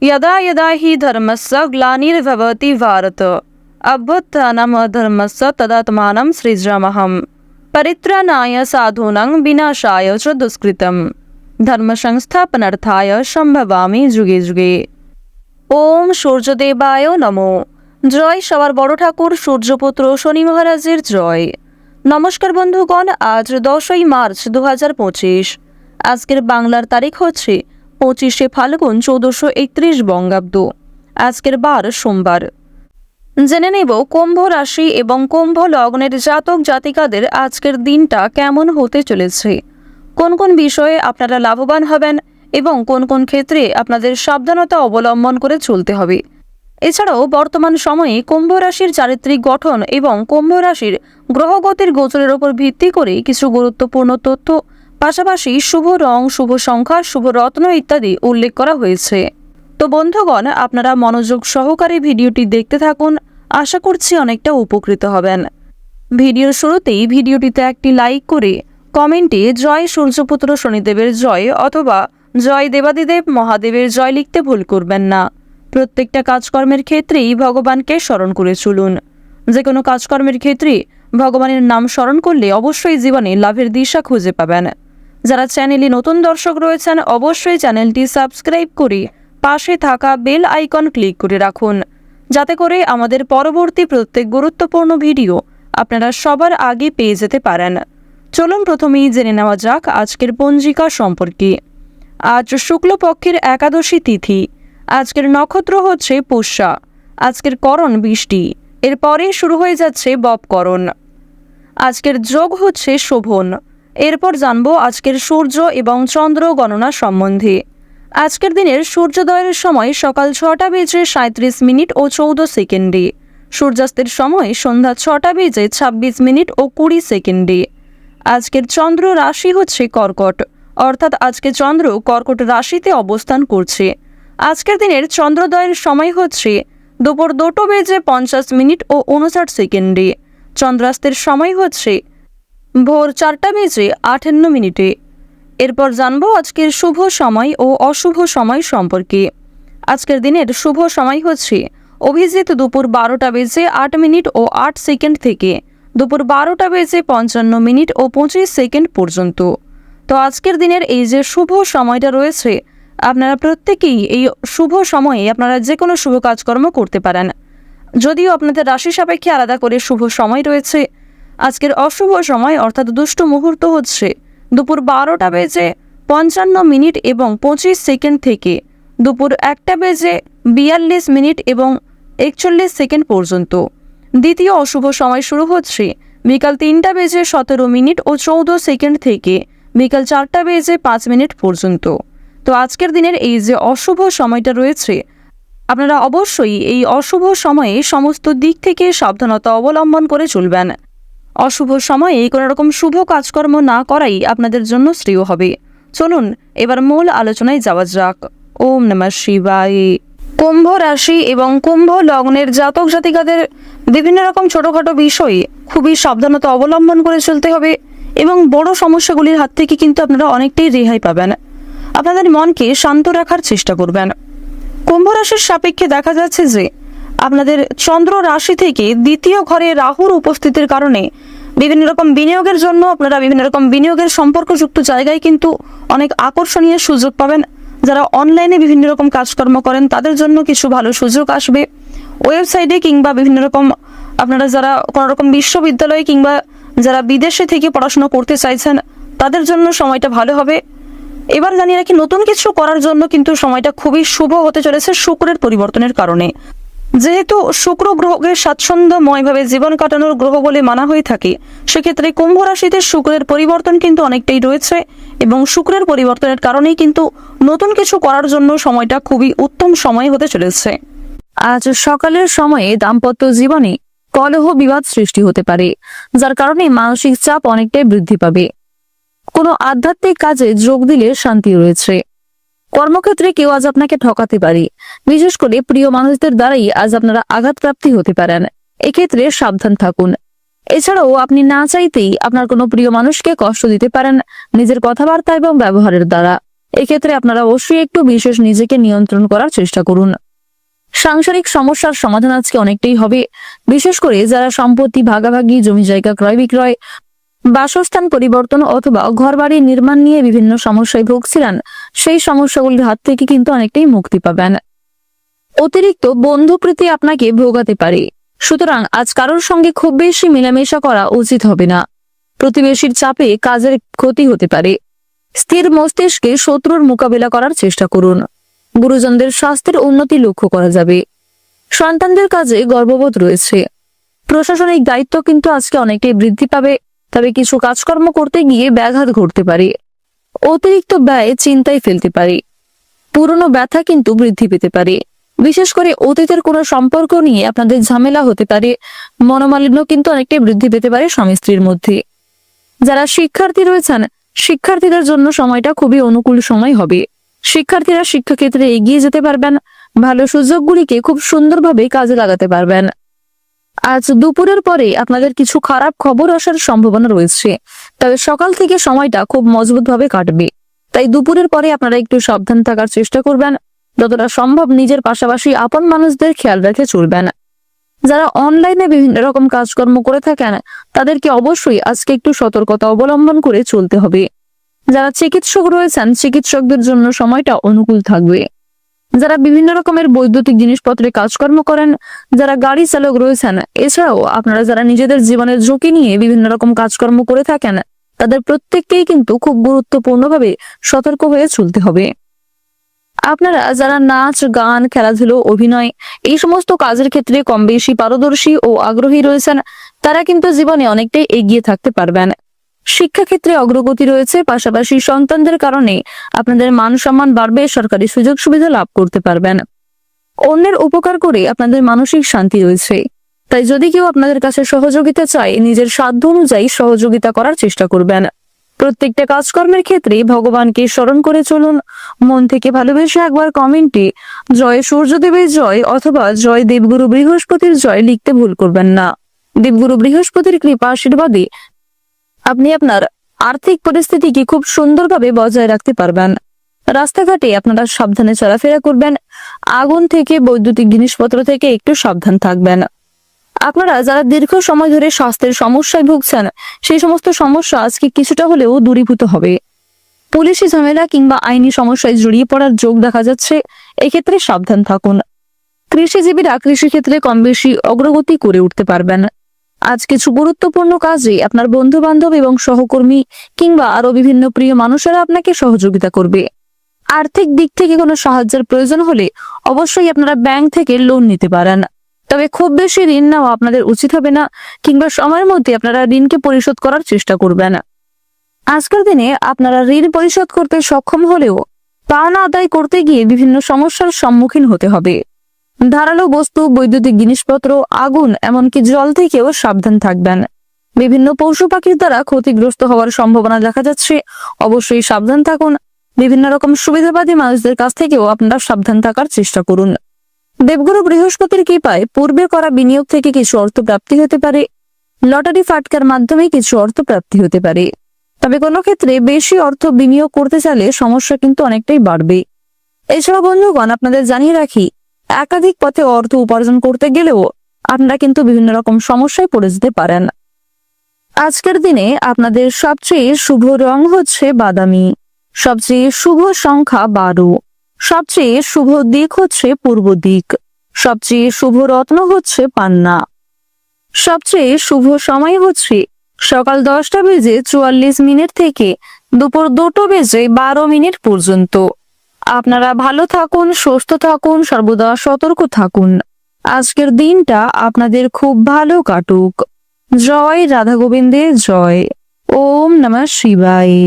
यदा यदा हि धर्मस्य ग्लानिर्भवति भारत अभ्युत्थानम् अधर्मस्य तदात्मानं सृजाम्यहम् परित्राणाय साधूनां विनाशाय च दुष्कृतम् धर्म संस्थापनार्थाय सम्भवामि যুগে যুগে। ওম সূর্যদেবায় নমো। জয় সবার বড় ঠাকুর সূর্যপুত্র শনি মহারাজের জয়। নমস্কার বন্ধুগণ, আজ 10ই মার্চ 2025। আজকের বাংলার তারিখ হচ্ছে 25শে ফাল্গুন 1431 বঙ্গাব্দ। আজকের বার সোমবার। জেনে নেব কুম্ভ রাশি এবং কুম্ভ লগ্নের জাতক জাতিকাদের আজকের দিনটা কেমন হতে চলেছে, কোন কোন বিষয়ে আপনারা লাভবান হবেন এবং কোন কোন ক্ষেত্রে আপনাদের সাবধানতা অবলম্বন করে চলতে হবে। এছাড়াও বর্তমান সময়ে কুম্ভ রাশির চারিত্রিক গঠন এবং কুম্ভ রাশির গ্রহগতির গোচরের উপর ভিত্তি করে কিছু গুরুত্বপূর্ণ তথ্য, পাশাপাশি শুভ রং, শুভ সংখ্যা, শুভ রত্ন ইত্যাদি উল্লেখ করা হয়েছে। তো বন্ধুগণ, আপনারা মনোযোগ সহকারে ভিডিওটি দেখতে থাকুন, আশা করছি অনেকটা উপকৃত হবেন। ভিডিওর শুরুতেই ভিডিওটিতে একটি লাইক করে কমেন্টে জয় সূর্যপুত্র শনিদেবের জয় অথবা জয় দেবাদিদেব মহাদেবের জয় লিখতে ভুল করবেন না। প্রত্যেকটা কাজকর্মের ক্ষেত্রেই ভগবানকে স্মরণ করে চলুন। যে কোনো কাজকর্মের ক্ষেত্রে ভগবানের নাম স্মরণ করলে অবশ্যই জীবনে লাভের দিশা খুঁজে পাবেন। যারা চ্যানেলে নতুন দর্শক রয়েছেন অবশ্যই চ্যানেলটি সাবস্ক্রাইব করে পাশে থাকা বেল আইকন ক্লিক করে রাখুন, যাতে করে আমাদের পরবর্তী প্রত্যেক গুরুত্বপূর্ণ ভিডিও আপনারা সবার আগে পেয়ে যেতে পারেন। চলুন প্রথমেই জেনে নেওয়া যাক আজকের পঞ্জিকা সম্পর্কে। আজ শুক্লপক্ষের একাদশী তিথি। আজকের নক্ষত্র হচ্ছে পুষ্যা। আজকের করণ বৃষ্টি, এরপরে শুরু হয়ে যাচ্ছে ববকরণ। আজকের যোগ হচ্ছে শোভন। এরপর জানবো আজকের সূর্য এবং চন্দ্র গণনা সম্বন্ধে। আজকের দিনের সূর্যোদয়ের সময় সকাল 6:37 ও 14 সেকেন্ডে, সূর্যাস্তের সময় সন্ধ্যা 6:26 ও 20 সেকেন্ডে। আজকের চন্দ্র রাশি হচ্ছে কর্কট, অর্থাৎ আজকে চন্দ্র কর্কট রাশিতে অবস্থান করছে। আজকের দিনের চন্দ্রোদয়ের সময় হচ্ছে দুপুর 2:50 ও 59 সেকেন্ডে। চন্দ্রাস্তের সময় হচ্ছে ভোর 4:58। এরপর জানবো আজকের শুভ সময় ও অশুভ সময় সম্পর্কে। আজকের দিনের শুভ সময় হচ্ছে অভিজিৎ দুপুর 12:08 ও 8 সেকেন্ড থেকে দুপুর 12:55 ও 25 সেকেন্ড পর্যন্ত। তো আজকের দিনের এই যে শুভ সময়টা রয়েছে, আপনারা প্রত্যেকেই এই শুভ সময়ে আপনারা যে কোনো শুভ কাজকর্ম করতে পারেন। যদিও আপনাদের রাশি সাপেক্ষে আলাদা করে শুভ সময় রয়েছে, আজকের অশুভ সময় অর্থাৎ দুষ্ট মুহূর্ত হচ্ছে দুপুর 12:55 এবং 25 সেকেন্ড থেকে দুপুর 1:42 এবং 41 সেকেন্ড পর্যন্ত। দ্বিতীয় অশুভ সময় শুরু হচ্ছে বিকাল 3:17 ও 14 সেকেন্ড থেকে বিকাল 4:05 পর্যন্ত। তো আজকের দিনের এই যে অশুভ সময়টা রয়েছে, আপনারা অবশ্যই এই অশুভ সময়ে সমস্ত দিক থেকে সাবধানতা অবলম্বন করে চলবেন। অশুভ সময়ে কোনো রকম শুভ কাজকর্ম না করাই আপনাদের জন্য শ্রেয় হবে। চলুন এবার মূল আলোচনায় যাওয়া যাক। ওম নমঃ শিবায়। কুম্ভ রাশি এবং কুম্ভ লগ্নের জাতক জাতিকাদের বিভিন্ন রকম ছোটখাটো বিষয়ে খুবই সাবধানতা অবলম্বন করে চলতে হবে এবং বড় সমস্যাগুলির হাত থেকে কিন্তু আপনারা অনেকটাই রেহাই পাবেন। আপনাদের মনকে শান্ত রাখার চেষ্টা করবেন। কুম্ভ রাশির সাপেক্ষে দেখা যাচ্ছে যে আপনাদের চন্দ্র রাশি থেকে দ্বিতীয় ঘরে রাহুর উপস্থিতির কারণে বিভিন্ন রকম বিনিয়োগের জন্য আপনারা বিভিন্ন রকম বিনিয়োগের সম্পর্কযুক্ত জায়গায় কিন্তু অনেক আকর্ষণীয় সুযোগ পাবেন। যারা অনলাইনে বিভিন্ন রকম কাজকর্ম করেন তাদের জন্য কিছু ভালো সুযোগ আসবে। ওয়েবসাইটে কিংবা বিভিন্ন রকম আপনারা যারা কোনো রকম বিশ্ববিদ্যালয়ে কিংবা যারা বিদেশে থেকে পড়াশোনা করতে চাইছেন তাদের জন্য সময়টা ভালো হবে। এবার জানিয়ে রাখি, নতুন কিছু করার জন্য কিন্তু সময়টা খুবই শুভ হতে চলেছে শুক্রের পরিবর্তনের কারণে। যেহেতু শুক্র গ্রহকে স্বাচ্ছন্দ্যময়ভাবে জীবন কাটানোর গ্রহ বলে মানা হয়ে থাকে, সেক্ষেত্রে কুম্ভ রাশিতে শুক্রের পরিবর্তন কিন্তু অনেকটাই রয়েছে এবং শুক্রের পরিবর্তনের কারণেই কিন্তু নতুন কিছু করার জন্য সময়টা খুবই উত্তম সময় হতে চলেছে। আজ সকালের সময়ে দাম্পত্য জীবনে কলহ বিবাদ সৃষ্টি হতে পারে, যার কারণে মানসিক চাপ অনেকটাই বৃদ্ধি পাবে। কোনো আধ্যাত্মিক কাজে যোগ দিলে শান্তি রয়েছে। কর্মক্ষেত্রে কেউ আজ আপনাকে ঠকাতে পারে, বিশেষ করে প্রিয় মানুষদের দ্বারাই আজ আপনারা আঘাতপ্রাপ্তি হতে পারেন। এক্ষেত্রে সাবধান থাকুন। এছাড়াও আপনি না চাইতেই আপনার কোনো প্রিয় মানুষকে কষ্ট দিতে পারেন নিজের কথাবার্তা এবং ব্যবহারের দ্বারা। এক্ষেত্রে আপনারা অবশ্যই একটু বিশেষ নিজেকে নিয়ন্ত্রণ করার চেষ্টা করুন। সাংসারিক সমস্যার সমাধান আজকে অনেকটাই হবে। বিশেষ করে যারা সম্পত্তি ভাগাভাগি, জমি জায়গা ক্রয় বিক্রয়, বাসস্থান পরিবর্তন অথবা ঘরবাড়ি নির্মাণ নিয়ে বিভিন্ন সমস্যায় ভুগছিলেন, সেই সমস্যাগুলির হাত থেকে কিন্তু অনেকটাই মুক্তি পাবেন। অতিরিক্ত বন্ধুপ্রীতি আপনাকে ভোগাতে পারে, সুতরাং আজ কারোর সঙ্গে খুব বেশি মেলামেশা করা উচিত হবে না। প্রতিবেশীর চাপে কাজের ক্ষতি হতে পারে। স্থির মস্তিষ্কে শত্রুর মোকাবিলা করার চেষ্টা করুন। গুরুজনদের স্বাস্থ্যের উন্নতি লক্ষ্য করা যাবে। সন্তানদের কাজে গর্ববোধ রয়েছে। প্রশাসনিক দায়িত্ব কিন্তু আজকে অনেকটাই বৃদ্ধি পাবে, তবে কিছু কাজকর্ম করতে গিয়ে ব্যাঘাত ঘটতে পারে। অতিরিক্ত ব্যয় চিন্তায় ফেলতে পারে। পুরনো ব্যথা কিন্তু বৃদ্ধি পেতে পারে। বিশেষ করে অতীতের কোনো সম্পর্ক নিয়ে আপনাদের ঝামেলা হতে পারে। মনোমালিন্য কিন্তু অনেকটাই বৃদ্ধি পেতে পারে স্বামী স্ত্রীর মধ্যে। যারা শিক্ষার্থী রয়েছেন, শিক্ষার্থীদের জন্য সময়টা খুবই অনুকূল সময় হবে। শিক্ষার্থীরা শিক্ষাক্ষেত্রে এগিয়ে যেতে পারবেন। ভালো সুযোগগুলিকে খুব সুন্দরভাবে কাজে লাগাতে পারবেন। আজ দুপুরের পরে আপনাদের কিছু খারাপ খবর আসার সম্ভাবনা রয়েছে, তবে সকাল থেকে সময়টা খুব মজবুতভাবে কাটবে। তাই দুপুরের পরে আপনারা একটু সাবধান থাকার চেষ্টা করবেন। যতটা সম্ভব নিজের পাশাপাশি আপন মানুষদের খেয়াল রেখে চলবেন। যারা অনলাইনে বিভিন্ন রকম কাজকর্ম করে থাকেন, তাদেরকে অবশ্যই আজকে একটু সতর্কতা অবলম্বন করে চলতে হবে। যারা চিকিৎসক রয়েছেন, চিকিৎসকদের জন্য সময়টা অনুকূল থাকবে। যারা বিভিন্ন রকমের বৈদ্যুতিক জিনিসপত্রে কাজকর্ম করেন, যারা গাড়ি চালক রয়েছেন, এছাড়াও আপনারা যারা নিজেদের জীবনের ঝুঁকি নিয়ে বিভিন্ন রকম কাজকর্ম করে থাকেন, তাদের প্রত্যেককেই কিন্তু খুব গুরুত্বপূর্ণভাবে সতর্ক হয়ে চলতে হবে। আপনারা যারা নাচ, গান, খেলাধুলো, অভিনয় এই সমস্ত কাজের ক্ষেত্রে কম বেশি পারদর্শী ও আগ্রহী রয়েছেন, তারা কিন্তু জীবনে অনেকটাই এগিয়ে থাকতে পারবেন। শিক্ষাক্ষেত্রে অগ্রগতি রয়েছে, পাশাপাশি সন্তানদের কারণে আপনাদের মান সম্মান বাড়বে, সরকারি সুযোগ সুবিধা লাভ করতে পারবেন। অন্যের উপকার করে আপনাদের মানসিক শান্তি রয়েছে। তাই যদি কেউ আপনাদের কাছে সহযোগিতা চায়, নিজের সাধ্য অনুযায়ী সহযোগিতা করার চেষ্টা করবেন। প্রত্যেকটা কাজকর্মের ক্ষেত্রে ভগবানকে স্মরণ করে চলুন। মন থেকে ভালোবেসে একবার কমেন্টে জয় সূর্যদেবের জয় অথবা জয় দেবগুরু বৃহস্পতির জয় লিখতে ভুল করবেন না। দেবগুরু বৃহস্পতির কৃপা আশীর্বাদে আপনি আপনার আর্থিক পরিস্থিতিকে খুব সুন্দরভাবে বজায় রাখতে পারবেন। রাস্তাঘাটে আপনারা সাবধানে চলাফেরা করবেন। আগুন থেকে, বৈদ্যুতিক জিনিসপত্র থেকে একটু সাবধান থাকবেন। আপনারা যারা দীর্ঘ সময় ধরে স্বাস্থ্যের সমস্যায় ভুগছেন, সেই সমস্ত সমস্যা আজকে কিছুটা হলেও দূরীভূত হবে। পুলিশি ঝামেলা কিংবা আইনি সমস্যায় জড়িয়ে পড়ার যোগ দেখা যাচ্ছে, এক্ষেত্রে সাবধান থাকুন। কৃষিজীবীরা কৃষিক্ষেত্রে কম বেশি অগ্রগতি করে উঠতে পারবেন। আজ কিছু গুরুত্বপূর্ণ কাজে আপনার বন্ধু বান্ধব এবং সহকর্মী কিংবা আরো বিভিন্ন প্রিয় মানুষেরা আপনাকে সহযোগিতা করবে। আর্থিক দিক থেকে কোনো সাহায্যের প্রয়োজন হলে অবশ্যই আপনারা ব্যাংক থেকে লোন নিতে পারেন, তবে খুব বেশি ঋণ নেওয়া আপনাদের উচিত হবে না, কিংবা সময়ের মধ্যে আপনারা ঋণকে পরিশোধ করার চেষ্টা করবেন। আজকের দিনে আপনারা ঋণ পরিশোধ করতে সক্ষম হলেও পাওনা আদায় করতে গিয়ে বিভিন্ন সমস্যার সম্মুখীন হতে হবে। ধারালো বস্তু, বৈদ্যুতিক জিনিসপত্র, আগুন, এমনকি জল থেকেও সাবধান থাকবেন। বিভিন্ন পশু পাখির দ্বারা ক্ষতিগ্রস্ত হওয়ার সম্ভাবনা দেখা যাচ্ছে, অবশ্যই সাবধান থাকুন। বিভিন্ন রকম সুবিধাবাদী মানুষদের কাছ থেকেও আপনারা সাবধান থাকার চেষ্টা করুন। দেবগুরু বৃহস্পতির কৃপায় পূর্বে করা বিনিয়োগ থেকে কিছু অর্থ প্রাপ্তি হতে পারে। লটারি ফাটকার মাধ্যমে কিছু অর্থ প্রাপ্তি হতে পারে, তবে কোনো ক্ষেত্রে বেশি অর্থ বিনিয়োগ করতে চাইলে সমস্যা কিন্তু অনেকটাই বাড়বে। এছাড়া বন্ধুগণ, আপনাদের জানিয়ে রাখি, একাধিক পথে অর্থ উপার্জন করতে গেলেও আপনারা কিন্তু বিভিন্ন রকম সমস্যায় পড়ে যেতে পারেন। আজকের দিনে আপনাদের সবচেয়ে শুভ রং হচ্ছে বাদামি, সবচেয়ে শুভ সংখ্যা 12, সবচেয়ে শুভ দিক হচ্ছে পূর্ব দিক, সবচেয়ে শুভ রত্ন হচ্ছে পান্না, সবচেয়ে শুভ সময় হচ্ছে সকাল 10:44 থেকে দুপুর 2:12 পর্যন্ত। আপনারা ভালো থাকুন, সুস্থ থাকুন, সর্বদা সতর্ক থাকুন। আজকের দিনটা আপনাদের খুব ভালো কাটুক। জয় রাধা গোবিন্দের জয়। ওম নমঃ শিবায়।